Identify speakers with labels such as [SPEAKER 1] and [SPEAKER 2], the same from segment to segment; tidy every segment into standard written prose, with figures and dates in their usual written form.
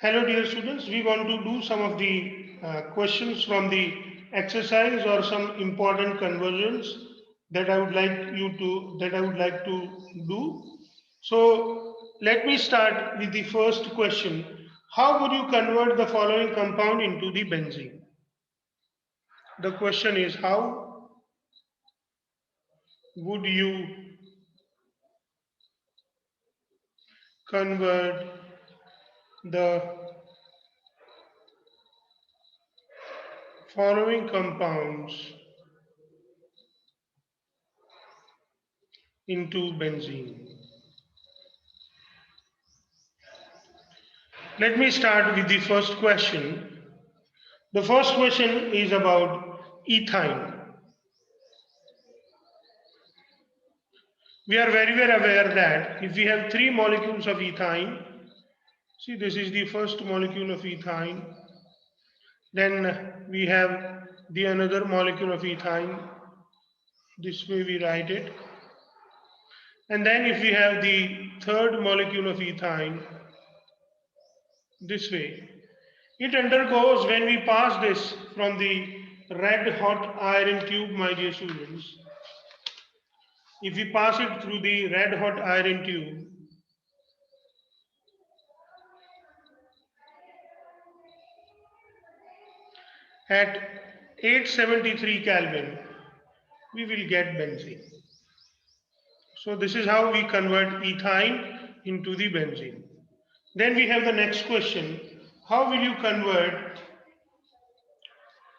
[SPEAKER 1] Hello, dear students. We want to do some of the questions from the exercise or some important conversions that I would like to do. So let me start with the first question. How would you convert the following compound into the benzene? The question is how would you convert the following compounds into benzene? Let me start with the first question. The first question is about ethyne. We are very well aware that if we have three molecules of ethyne, see this is the first molecule of ethyne, then we have the another molecule of ethyne, this way we write it, and then if we have the third molecule of ethyne, this way. It undergoes when we pass this from the red hot iron tube, my dear students. If we pass it through the red hot iron tube, at 873 Kelvin, we will get benzene. So this is how we convert ethyne into the benzene. Then we have the next question. How will you convert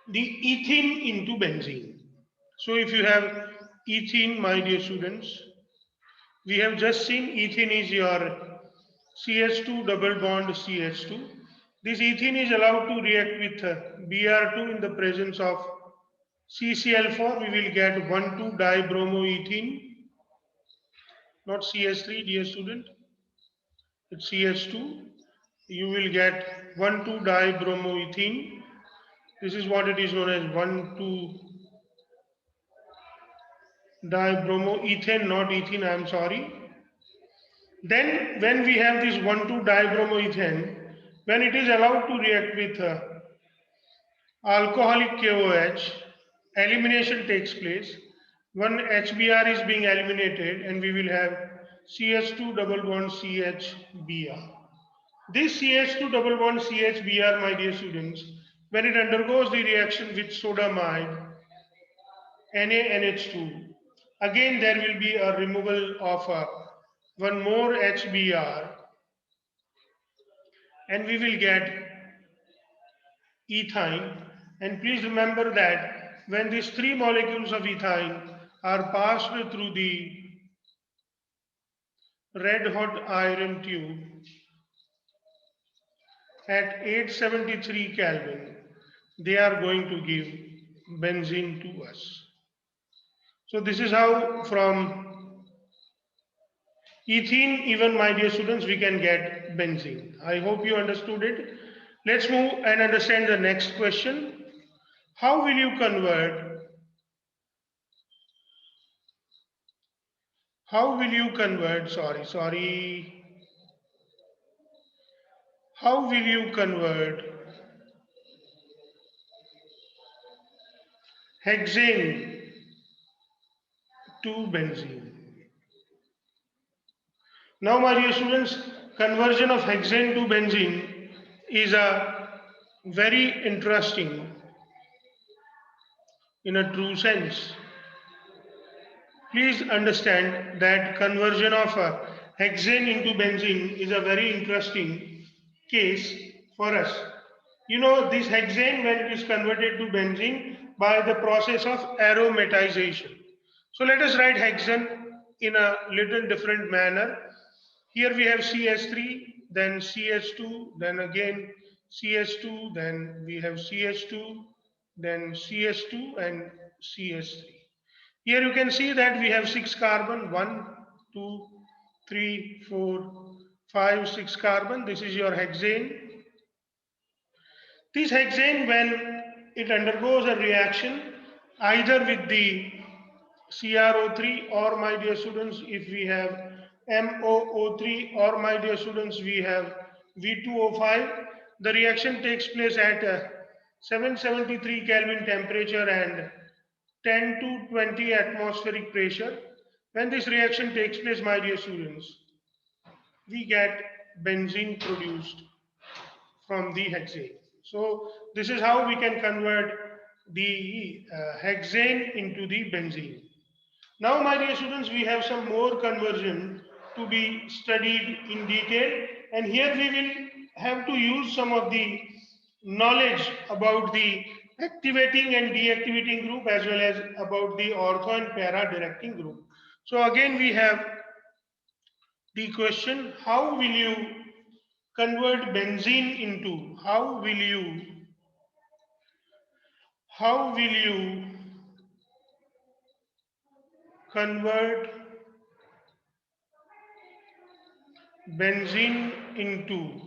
[SPEAKER 1] the ethene into benzene? So if you have ethene, my dear students, we have just seen ethene is your CH2 double bond CH2. This ethene is allowed to react with Br2 in the presence of CCl4. We will get 1,2-dibromoethene, not CH3, dear student. It's CH2. You will get 1,2-dibromoethene. This is what it is known as 1,2-dibromoethane, not ethene. I am sorry. Then, when we have this 1,2-dibromoethane, when it is allowed to react with alcoholic KOH, elimination takes place. One HBr is being eliminated, and we will have CH2 double bond CHBr. This CH2 double bond CHBr, my dear students, when it undergoes the reaction with sodamide, NaNH2, again there will be a removal of one more HBr, and we will get ethyne. And please remember that when these three molecules of ethyne are passed through the red hot iron tube at 873 Kelvin, they are going to give benzene to us. So this is how from ethene, even my dear students, we can get benzene. I hope you understood it. Let's move and understand the next question. How will you convert sorry, how will you convert hexane to benzene? Now, my dear students, conversion of hexane to benzene is a very interesting in a true sense. Please understand that conversion of hexane into benzene is a very interesting case for us. You know, this hexane, when it is converted to benzene by the process of aromatization. So let us write hexane in a little different manner. Here we have CH3, then CH2, then again CH2, then we have CH2, then CH2 and CH3. Here you can see that we have 6 carbon, 1, 2, 3, 4, 5, 6 carbon. This is your hexane. This hexane, when it undergoes a reaction either with the CrO3 or, my dear students, if we have MOO3, or my dear students, we have V2O5. The reaction takes place at 773 Kelvin temperature and 10 to 20 atmospheric pressure. When this reaction takes place, my dear students, we get benzene produced from the hexane. So this is how we can convert the hexane into the benzene. Now, my dear students, we have some more conversion to be studied in detail, and here we will have to use some of the knowledge about the activating and deactivating group as well as about the ortho and para directing group. So again, we have the question, how will you convert benzene into, how will you convert benzene into,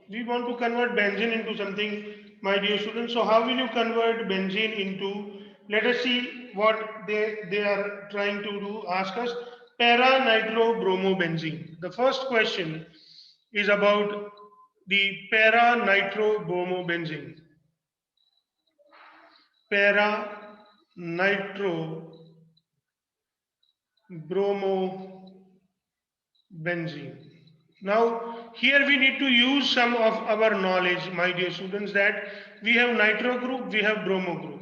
[SPEAKER 1] we want to convert benzene into something, my dear students. So how will you convert benzene into, let us see what they are trying to do, ask us, para nitrobromobenzene. The first question is about the para nitrobromobenzene. Para nitrobromobenzene. Now, here we need to use some of our knowledge, my dear students, that we have nitro group, we have bromo group.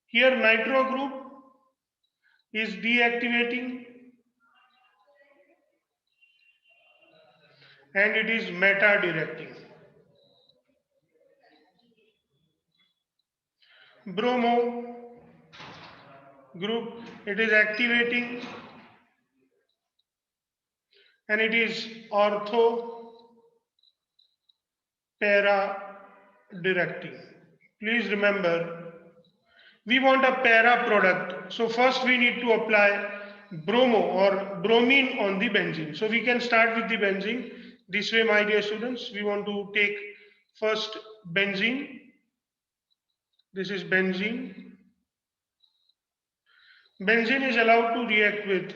[SPEAKER 1] Here, nitro group is deactivating and it is meta directing. Bromo group, it is activating and it is ortho para directing. Please remember, we want a para product. So first we need to apply bromo or bromine on the benzene. So we can start with the benzene. This way, my dear students, we want to take first benzene. This is benzene. Benzene is allowed to react with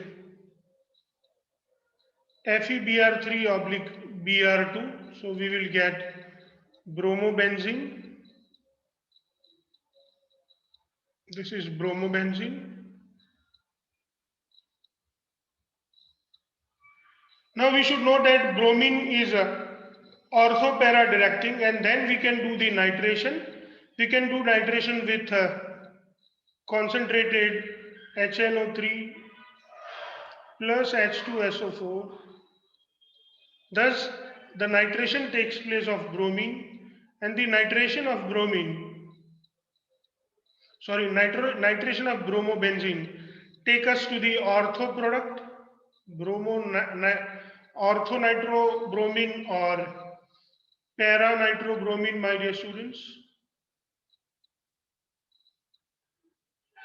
[SPEAKER 1] FeBr3 oblique Br2. So we will get bromobenzene. This is bromobenzene. Now we should know that bromine is ortho para directing, and then we can do the nitration. We can do nitration with concentrated HNO3 plus H2SO4. Thus, the nitration takes place of bromine, and the nitration of nitration of bromobenzene take us to the ortho product, orthonitrobromine or para-nitrobromine, my dear students.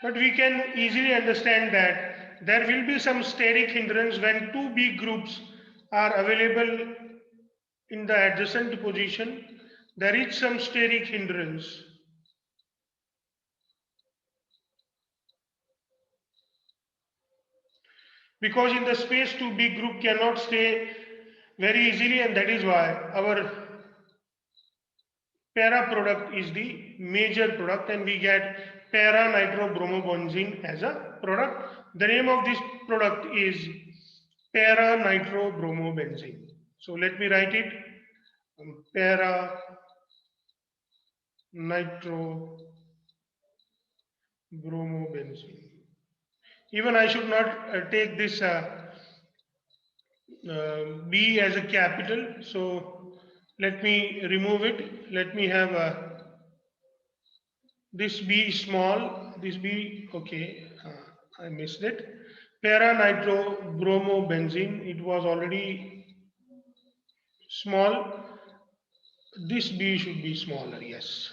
[SPEAKER 1] But we can easily understand that there will be some steric hindrance when two B groups are available in the adjacent position. There is some steric hindrance. Because in the space 2B group cannot stay very easily, and that is why our para product is the major product, and we get para nitrobromobenzene as a product. The name of this product is para nitrobromobenzene. So let me write it, para nitrobromobenzene. Even I should not take this B as a capital. So let me remove it. Let me have this B small, this B, okay, I missed it. Para nitrobromobenzene, it was already small. This B should be smaller, yes.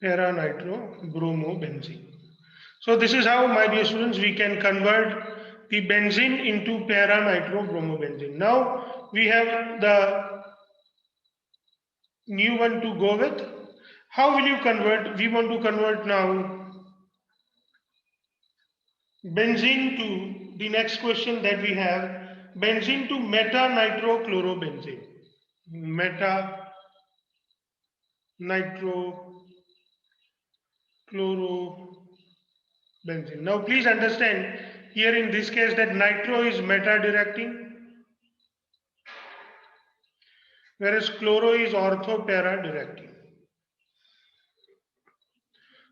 [SPEAKER 1] Para nitrobromobenzene. So this is how, my dear students, we can convert the benzene into para nitrobromobenzene. Now we have the new one to go with. How will you convert? We want to convert now benzene to the next question that we have, benzene to meta nitrochlorobenzene. meta nitro chlorobenzene. Now please understand here in this case that nitro is meta directing, whereas chloro is ortho para directing.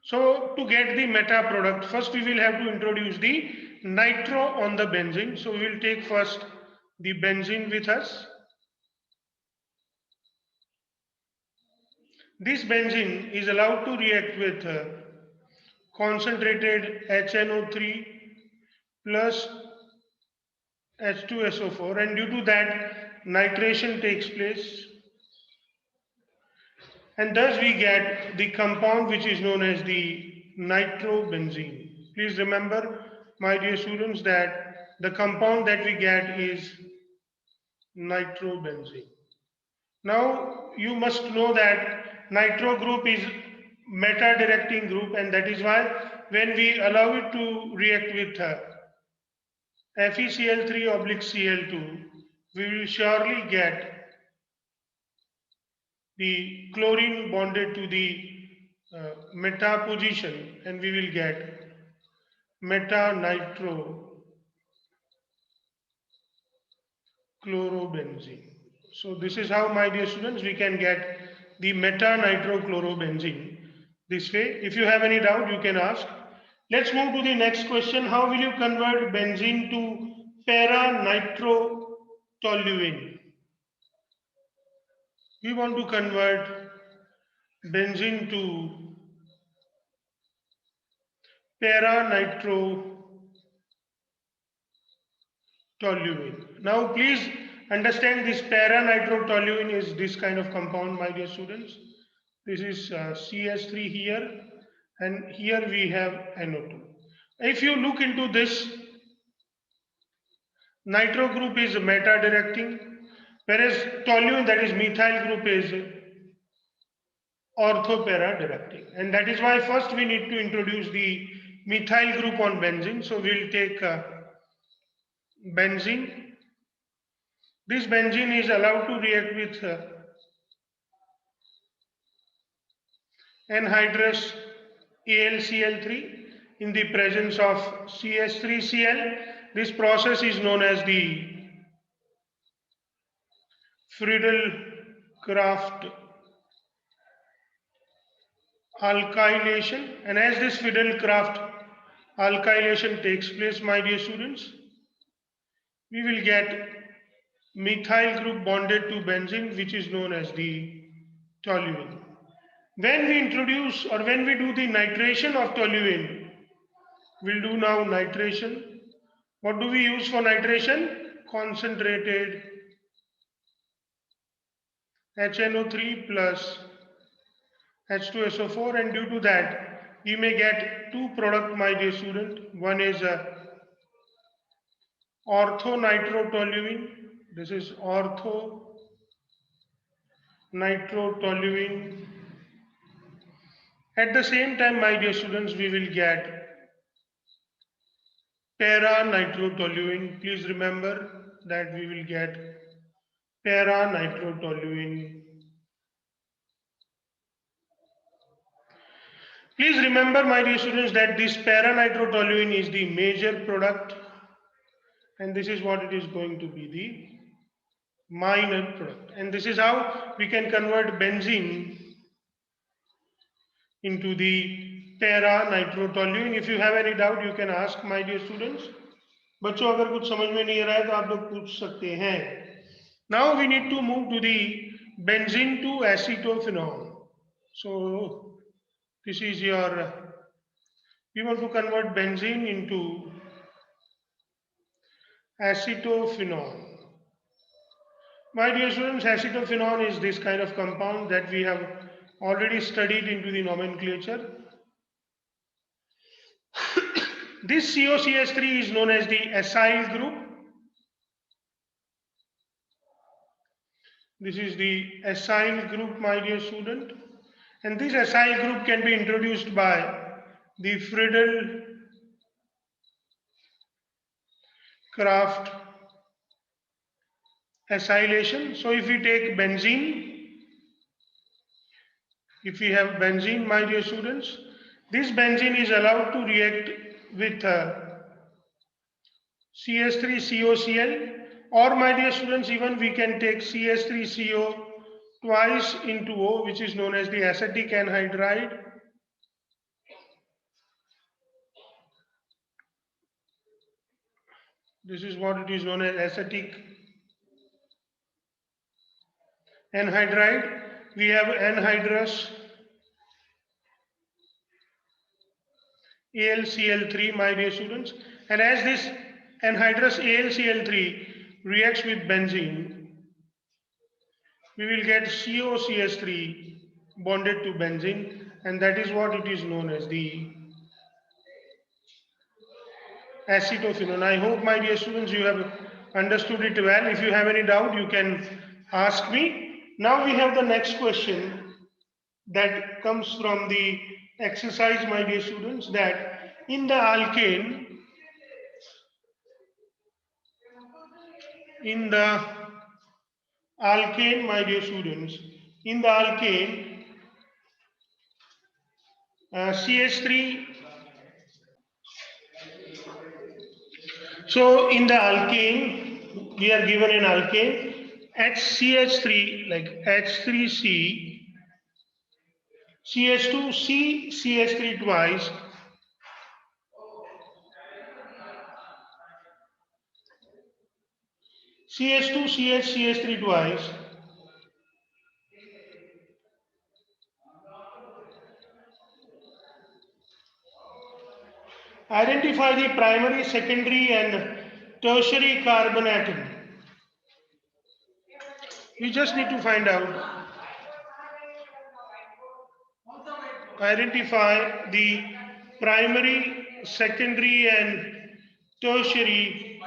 [SPEAKER 1] So to get the meta product, first we will have to introduce the nitro on the benzene. So we will take first the benzene with us. This benzene is allowed to react with concentrated HNO3 plus H2SO4, and due to that nitration takes place, and thus we get the compound which is known as the nitrobenzene. Please remember, my dear students, that the compound that we get is nitrobenzene. Now you must know that nitro group is meta directing group, and that is why when we allow it to react with FeCl3 oblique Cl2, we will surely get the chlorine bonded to the meta position, and we will get meta nitro chlorobenzene. So this is how, my dear students, we can get the meta nitro chlorobenzene this way. If you have any doubt, you can ask. Let's move to the next question. How will you convert benzene to para nitrotoluene? We want to convert benzene to para nitrotoluene. Now please understand, this para nitrotoluene is this kind of compound, my dear students. This is CS3 here, and here we have NO2. If you look into this, nitro group is meta directing, whereas toluene, that is methyl group, is ortho para directing, and that is why first we need to introduce the methyl group on benzene. So we'll take benzene. This benzene is allowed to react with anhydrous AlCl3 in the presence of CS3Cl. This process is known as the Friedel-Crafts alkylation, and as this Friedel-Crafts alkylation takes place, my dear students, we will get methyl group bonded to benzene, which is known as the toluene. When we introduce, or when we do the nitration of toluene, we'll do now nitration. What do we use for nitration? Concentrated HNO3 plus H2SO4, and due to that we may get two products, my dear student. One is orthonitrotoluene. This is orthonitrotoluene. At the same time, my dear students, we will get para nitrotoluene. Please remember that we will get para nitrotoluene. Please remember, my dear students, that this para nitrotoluene is the major product, and this is what it is going to be, the minor product. And this is how we can convert benzene into the para nitrotoluene. If you have any doubt, you can ask, my dear students. बच्चों अगर कुछ समझ में नहीं आ रहा है तो आप लोग पूछ सकते हैं. Now we need to move to the benzene to acetophenone. So this is your, we want to convert benzene into acetophenone. My dear students, acetophenone is this kind of compound that we have already studied into the nomenclature. This COCH3 is known as the acyl group. This is the acyl group, my dear student. And this acyl group can be introduced by the Friedel-Crafts acylation. So if we take benzene, if we have benzene, my dear students, this benzene is allowed to react with CS3COCl, or my dear students, even we can take CS3CO twice into O, which is known as the acetic anhydride. This is what it is known as acetic anhydride. We have anhydrous AlCl3, my dear students. And as this anhydrous AlCl3 reacts with benzene, we will get COCS3 bonded to benzene, and that is what it is known as the acetophenone. I hope, my dear students, you have understood it well. If you have any doubt, you can ask me. Now we have the next question that comes from the exercise, my dear students, that in the alkane, my dear students, in the alkane, CH3. So in the alkane, we are given an alkane, HCH3, like H3C, CH2C, CH3 twice, CH2, CH3 twice. Identify the primary, secondary and tertiary carbon atom. We just need to find out. Identify the primary, secondary and tertiary.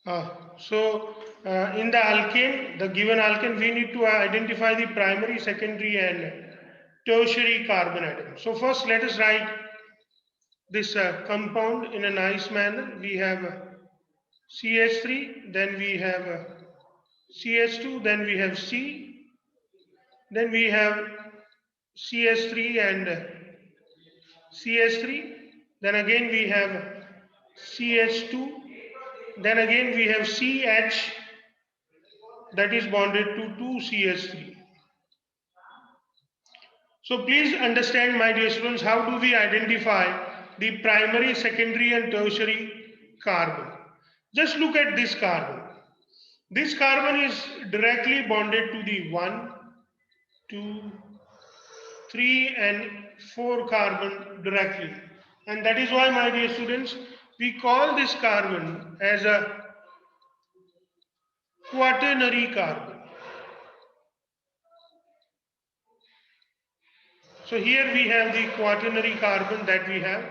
[SPEAKER 1] In the alkane, the given alkane, we need to identify the primary, secondary and tertiary carbon atom. So first let us write this compound in a nice manner. We have CH3, then we have CH2, then we have C, then we have CH3 and CH3, then again we have CH2, then again we have CH that is bonded to 2CH3. So please understand, my dear students, how do we identify the primary, secondary and tertiary carbon? Just look at this carbon. This carbon is directly bonded to the 1, 2, 3 and 4 carbon directly. And that is why, my dear students, we call this carbon as a quaternary carbon. So here we have the quaternary carbon that we have.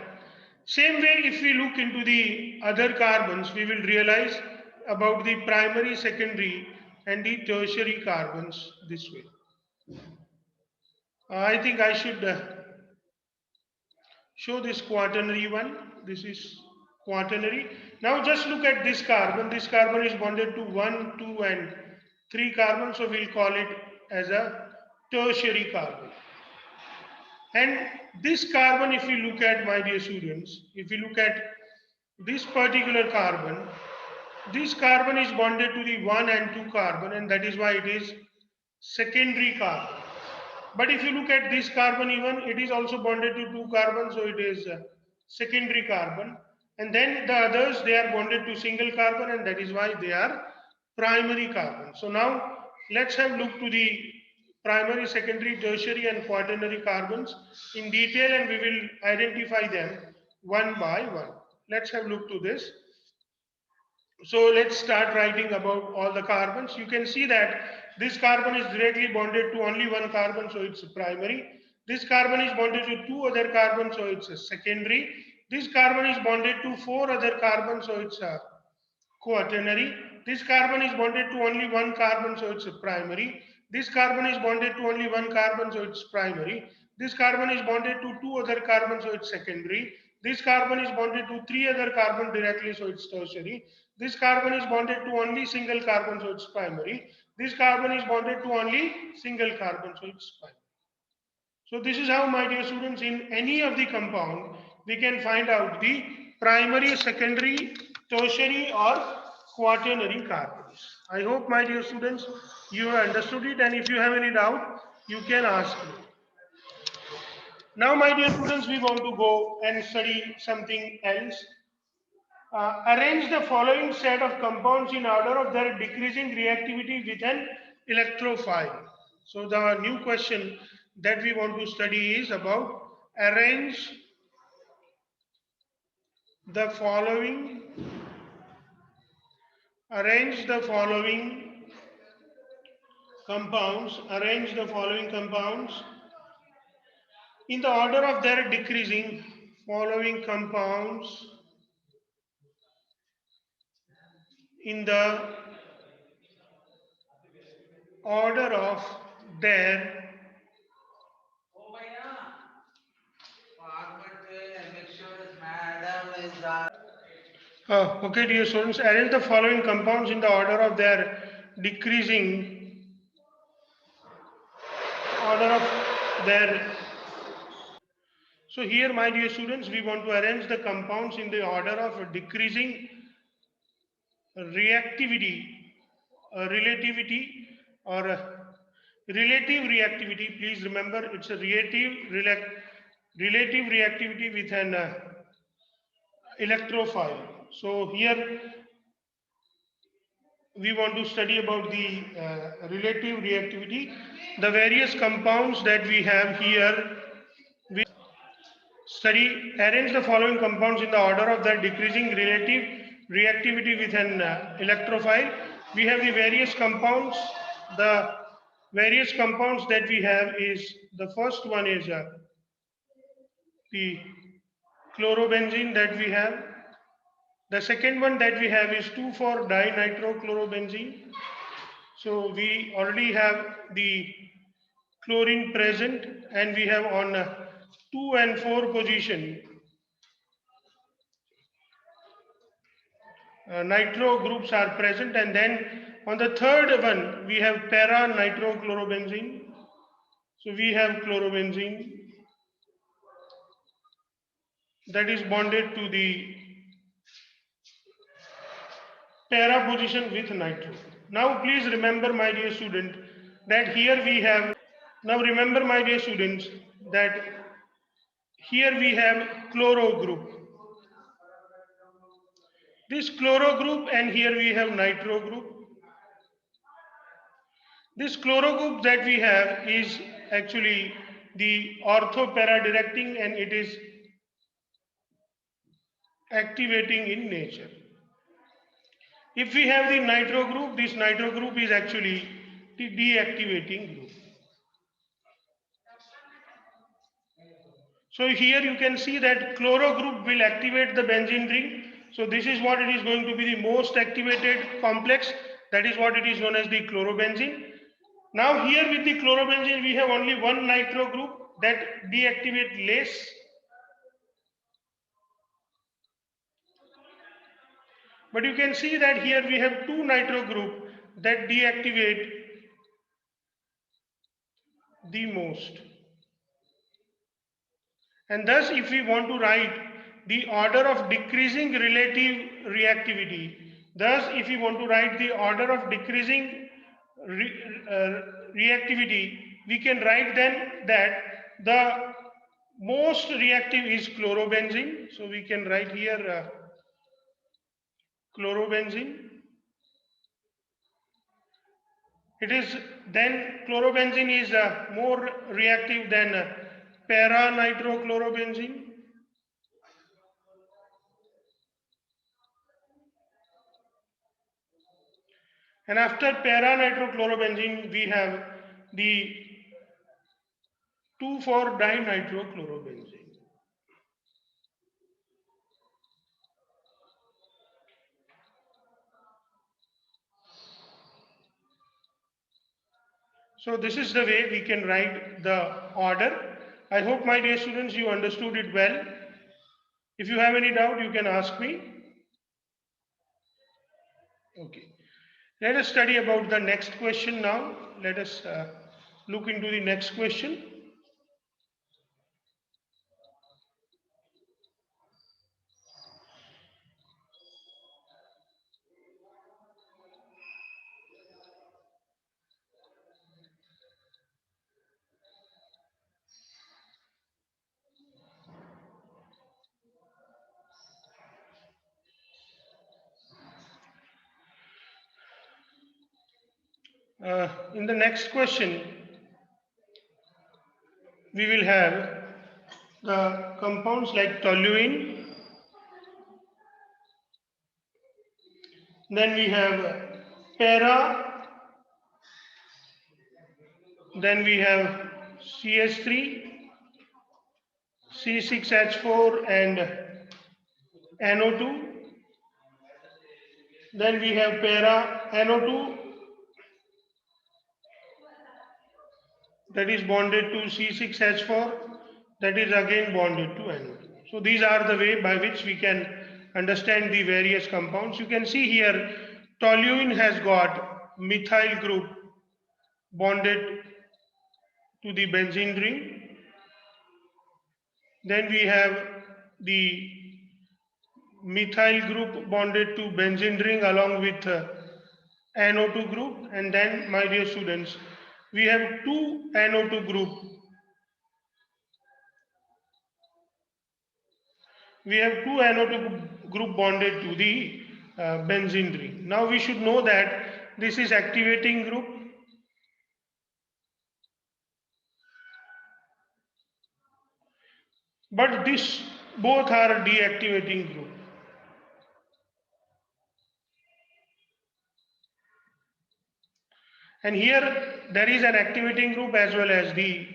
[SPEAKER 1] Same way, if we look into the other carbons, we will realize about the primary, secondary and the tertiary carbons this way. I think I should show this quaternary one. This is quaternary. Now just look at this carbon. This carbon is bonded to 1, 2 and 3 carbons. So we'll call it as a tertiary carbon. And this carbon, if you look at, my dear students, if you look at this particular carbon, this carbon is bonded to the 1 and 2 carbon, and that is why it is secondary carbon. But if you look at this carbon, even it is also bonded to 2 carbon, so it is secondary carbon. And then the others, they are bonded to single carbon, and that is why they are primary carbon. So now let's have a look to the primary, secondary, tertiary and quaternary carbons in detail, and we will identify them one by one. Let's have a look to this. So let's start writing about all the carbons. You can see that this carbon is directly bonded to only one carbon, so it's a primary. This carbon is bonded to 2 other carbons, so it's a secondary. This carbon is bonded to 4 other carbons, so it's a quaternary. This carbon is bonded to only one carbon, so it's a primary. This carbon is bonded to only one carbon, so it's primary. This carbon is bonded to 2 other carbons, so it's secondary. This carbon is bonded to 3 other carbon directly, so it's tertiary. This carbon is bonded to only single carbon, so it's primary. This carbon is bonded to only single carbon, so it's primary. So this is how, my dear students, in any of the compound, we can find out the primary, secondary, tertiary or quaternary carbons. I hope, my dear students, you have understood it, and if you have any doubt, you can ask me. Now, my dear students, we want to go and study something else. Arrange the following set of compounds in order of their decreasing reactivity with an electrophile. So the new question that we want to study is about arrange the following arrange the following compounds in the order of their decreasing following compounds in the order of their okay, dear students, arrange the following compounds in the order of their decreasing order of their. So here, my dear students, we want to arrange the compounds in the order of decreasing reactivity, relativity, or relative reactivity. Please remember, it's a relative reactivity with an electrophile. So here we want to study about the relative reactivity. The various compounds that we have here, we study, arrange the following compounds in the order of their decreasing relative reactivity with an electrophile. We have the various compounds. The various compounds that we have is, the first one is the chlorobenzene that we have. The second one that we have is 2,4-dinitrochlorobenzene. So we already have the chlorine present, and we have on 2 and 4 position nitro groups are present, and then on the third one we have para nitrochlorobenzene. So we have chlorobenzene that is bonded to the para position with nitro. Now please remember, my dear student, that here we have, now remember, my dear students, that here we have chloro group. This chloro group, and here we have nitro group. This chloro group that we have is actually the ortho para directing, and it is activating in nature. If we have the nitro group, this nitro group is actually the deactivating group. So here you can see that chloro group will activate the benzene ring. So this is what it is going to be, the most activated complex. That is what it is known as the chlorobenzene. Now here with the chlorobenzene, we have only one nitro group that deactivate less. But you can see that here we have two nitro group that deactivate the most. And thus, if we want to write the order of decreasing relative reactivity, thus if we want to write the order of decreasing reactivity, we can write then that the most reactive is chlorobenzene. So we can write here chlorobenzene. It is then chlorobenzene is more reactive than para nitrochlorobenzene. And after para nitrochlorobenzene, we have the 2,4-dinitrochlorobenzene. So this is the way we can write the order. I hope, my dear students, you understood it well. If you have any doubt, you can ask me. Okay. Let us study about the next question now. Let us look into the next question. In the next question, we will have the compounds like toluene, then we have para, then we have CH3, C6H4 and NO2, then we have para NO2 that is bonded to C6H4 that is again bonded to NO2. So these are the way by which we can understand the various compounds. You can see here toluene has got methyl group bonded to the benzene ring. Then we have the methyl group bonded to benzene ring along with NO2 group, and then, my dear students, we have two NO2 group. We have two NO2 group bonded to the benzene ring. Now we should know that this is activating group. But this both are deactivating group. And here there is an activating group as well as the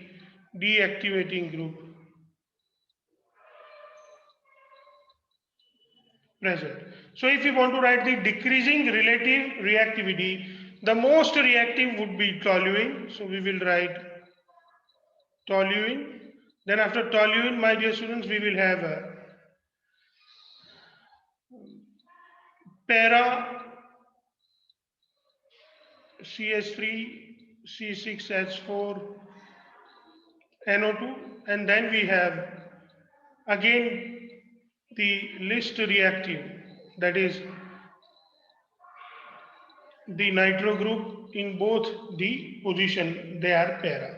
[SPEAKER 1] deactivating group present. So if we want to write the decreasing relative reactivity, the most reactive would be toluene. So we will write toluene. Then after toluene, my dear students, we will have para CH3 C6H4 NO2, and then we have again the least reactive, that is the nitro group. In both the position they are para.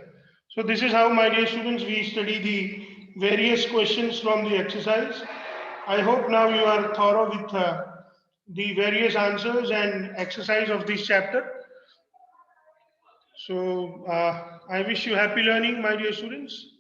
[SPEAKER 1] So this is how, my dear students, we study the various questions from the exercise. I hope now you are thorough with the various answers and exercise of this chapter. So I wish you happy learning, my dear students.